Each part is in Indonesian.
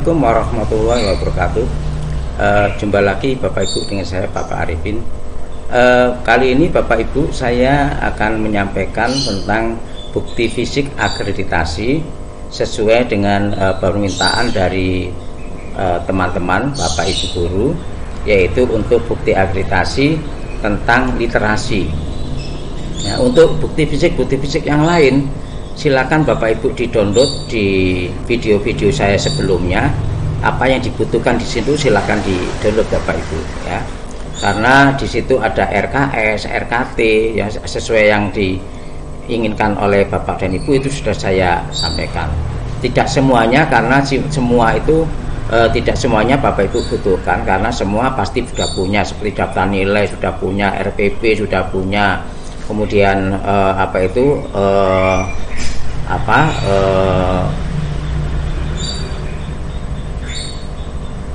Assalamualaikum warahmatullahi wabarakatuh. Jumpa lagi Bapak Ibu dengan saya Bapak Arifin. Kali ini Bapak Ibu saya akan menyampaikan tentang bukti fisik akreditasi sesuai dengan permintaan dari teman-teman Bapak Ibu guru, yaitu untuk bukti akreditasi tentang literasi. Nah, untuk bukti fisik yang lain silakan Bapak Ibu di-download di video-video saya sebelumnya. Apa yang dibutuhkan di situ silakan di-download Bapak Ibu ya. Karena di situ ada RKS, RKT ya, sesuai yang diinginkan oleh Bapak dan Ibu itu sudah saya sampaikan. Tidak semuanya, karena semua itu tidak semuanya Bapak Ibu butuhkan, karena semua pasti sudah punya, seperti daftar nilai sudah punya, RPP sudah punya, kemudian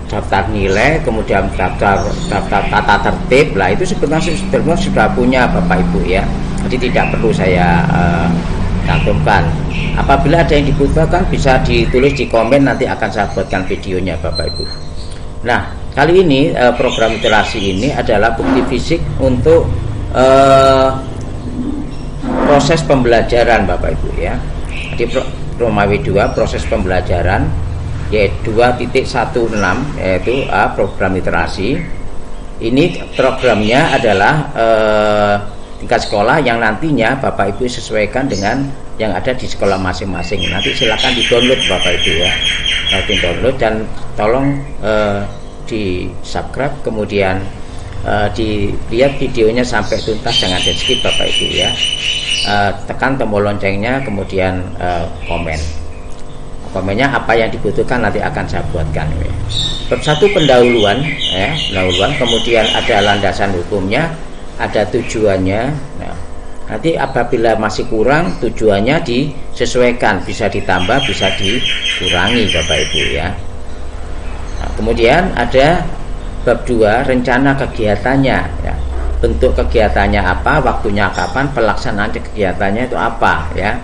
daftar nilai, kemudian daftar tata tertib lah, itu sebenarnya sudah punya Bapak Ibu ya. Jadi tidak perlu saya cantumkan. Apabila ada yang dibutuhkan bisa ditulis di komen, nanti akan saya buatkan videonya Bapak Ibu. Nah, kali ini program literasi ini adalah bukti fisik untuk proses pembelajaran Bapak Ibu ya. Di Romawi 2 proses pembelajaran yaitu 2.16 yaitu program literasi. Ini programnya adalah tingkat sekolah yang nantinya Bapak Ibu sesuaikan dengan yang ada di sekolah masing-masing. Nanti silakan di-download Bapak Ibu ya. Di-download dan tolong di subscribe, kemudian dilihat videonya sampai tuntas, jangan di skip Bapak Ibu ya. Tekan tombol loncengnya, kemudian komennya apa yang dibutuhkan nanti akan saya buatkan ya. Satu pendahuluan ya, kemudian ada landasan hukumnya, ada tujuannya. Nah, nanti apabila masih kurang, tujuannya disesuaikan, bisa ditambah, bisa dikurangi Bapak Ibu ya. Nah, kemudian ada bab 2 rencana kegiatannya ya. Bentuk kegiatannya apa, waktunya kapan, pelaksanaan kegiatannya itu apa ya.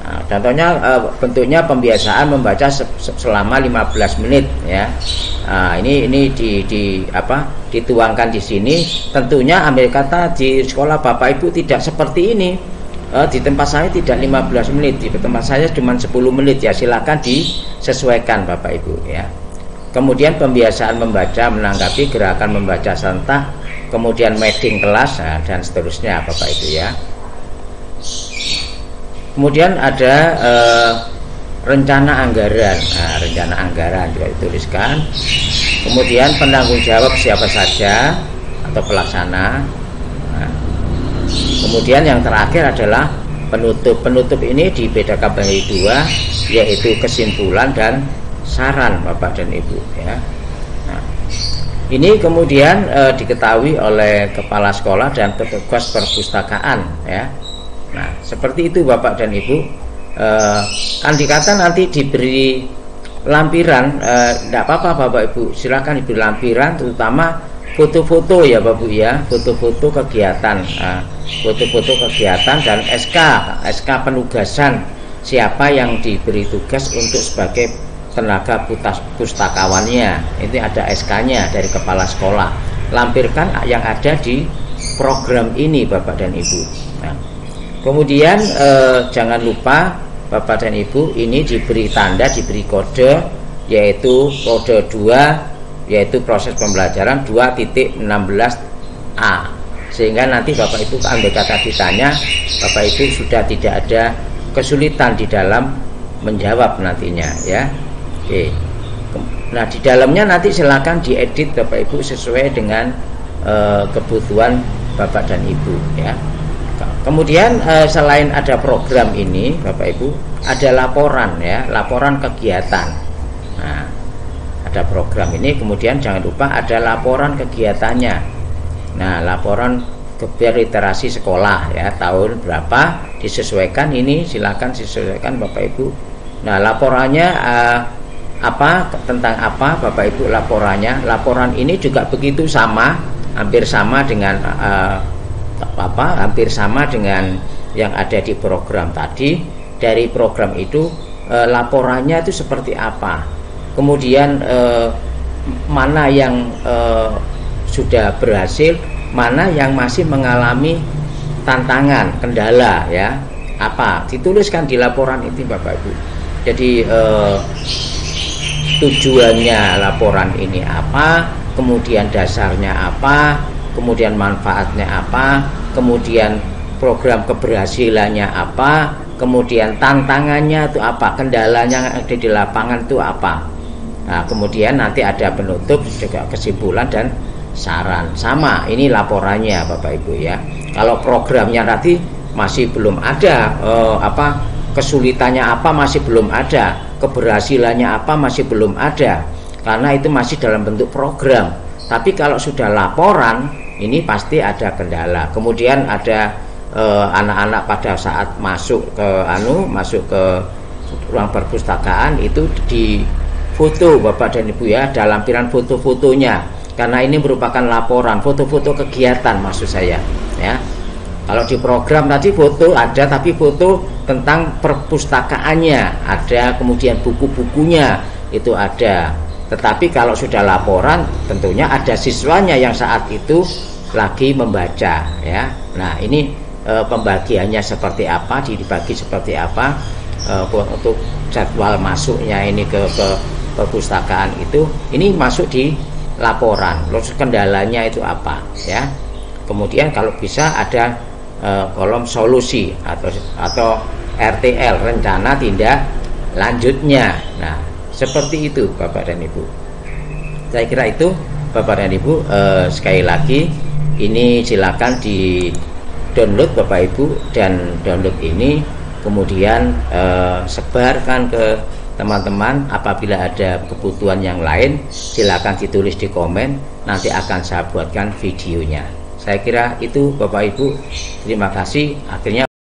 Nah, contohnya bentuknya pembiasaan membaca selama 15 menit ya. Nah, ini dituangkan di sini. Tentunya ambil kata di sekolah Bapak Ibu tidak seperti ini. Di tempat saya tidak 15 menit, di tempat saya cuma 10 menit ya. Silakan disesuaikan Bapak Ibu ya. Kemudian pembiasaan membaca, menanggapi gerakan membaca serentak, kemudian mapping kelas dan seterusnya Bapak Ibu ya. Kemudian ada rencana anggaran. Nah, rencana anggaran juga dituliskan. Kemudian penanggung jawab siapa saja atau pelaksana. Nah, kemudian yang terakhir adalah penutup. Penutup ini dibedakan menjadi 2, yaitu kesimpulan dan saran Bapak dan Ibu ya. Nah, ini kemudian diketahui oleh kepala sekolah dan petugas perpustakaan ya. Nah, seperti itu Bapak dan Ibu. Kan dikata nanti diberi lampiran, tidak apa-apa Bapak Ibu, silakan diberi lampiran, terutama foto-foto ya Bapak ya, foto-foto kegiatan, foto-foto kegiatan dan SK penugasan siapa yang diberi tugas untuk sebagai tenaga pustakawannya. Ini ada SK-nya dari kepala sekolah. Lampirkan yang ada di program ini Bapak dan Ibu. Nah, kemudian jangan lupa Bapak dan Ibu, ini diberi tanda, diberi kode, yaitu kode 2, yaitu proses pembelajaran 2.16a. Sehingga nanti Bapak Ibu ambil kata ditanya, Bapak Ibu sudah tidak ada kesulitan di dalam menjawab nantinya ya. Oke. Nah, di dalamnya nanti silakan diedit Bapak Ibu sesuai dengan kebutuhan Bapak dan Ibu ya. Kemudian selain ada program ini Bapak Ibu, ada laporan ya, laporan kegiatan. Nah, ada program ini, kemudian jangan lupa ada laporan kegiatannya. Nah, laporan literasi sekolah ya, tahun berapa, disesuaikan ini, silakan disesuaikan Bapak Ibu. Nah, laporannya tentang apa Bapak Ibu laporannya. Laporan ini juga begitu sama, hampir sama dengan yang ada di program tadi. Dari program itu laporannya itu seperti apa. kemudian mana yang sudah berhasil, mana yang masih mengalami tantangan, kendala, ya, apa dituliskan di laporan itu Bapak Ibu. Jadi tujuannya laporan ini apa, kemudian dasarnya apa, kemudian manfaatnya apa, kemudian program keberhasilannya apa, kemudian tantangannya itu apa, kendalanya ada di lapangan itu apa. Nah, kemudian nanti ada penutup juga kesimpulan dan saran. Sama, ini laporannya Bapak Ibu ya. Kalau programnya nanti masih belum ada, kesulitannya apa masih belum ada, keberhasilannya apa masih belum ada, karena itu masih dalam bentuk program. Tapi kalau sudah laporan, ini pasti ada kendala. Kemudian ada anak-anak pada saat masuk ke ruang perpustakaan itu di foto Bapak dan Ibu ya, dalam lampiran foto-fotonya, karena ini merupakan laporan, foto-foto kegiatan maksud saya ya. Kalau di program tadi foto ada, tapi foto tentang perpustakaannya ada, kemudian buku-bukunya itu ada. Tetapi kalau sudah laporan, tentunya ada siswanya yang saat itu lagi membaca ya. Nah, ini pembagiannya seperti apa, dibagi seperti apa, untuk jadwal masuknya ini ke perpustakaan itu, ini masuk di laporan. Terus kendalanya itu apa ya. Kemudian kalau bisa ada kolom solusi atau RTL, rencana tindak lanjutnya. Nah, seperti itu Bapak dan Ibu. Saya kira itu Bapak dan Ibu. Sekali lagi ini silakan di download Bapak Ibu, dan download ini kemudian sebarkan ke teman-teman. Apabila ada kebutuhan yang lain, silakan ditulis di komen, nanti akan saya buatkan videonya. Saya kira itu Bapak Ibu. Terima kasih. Akhirnya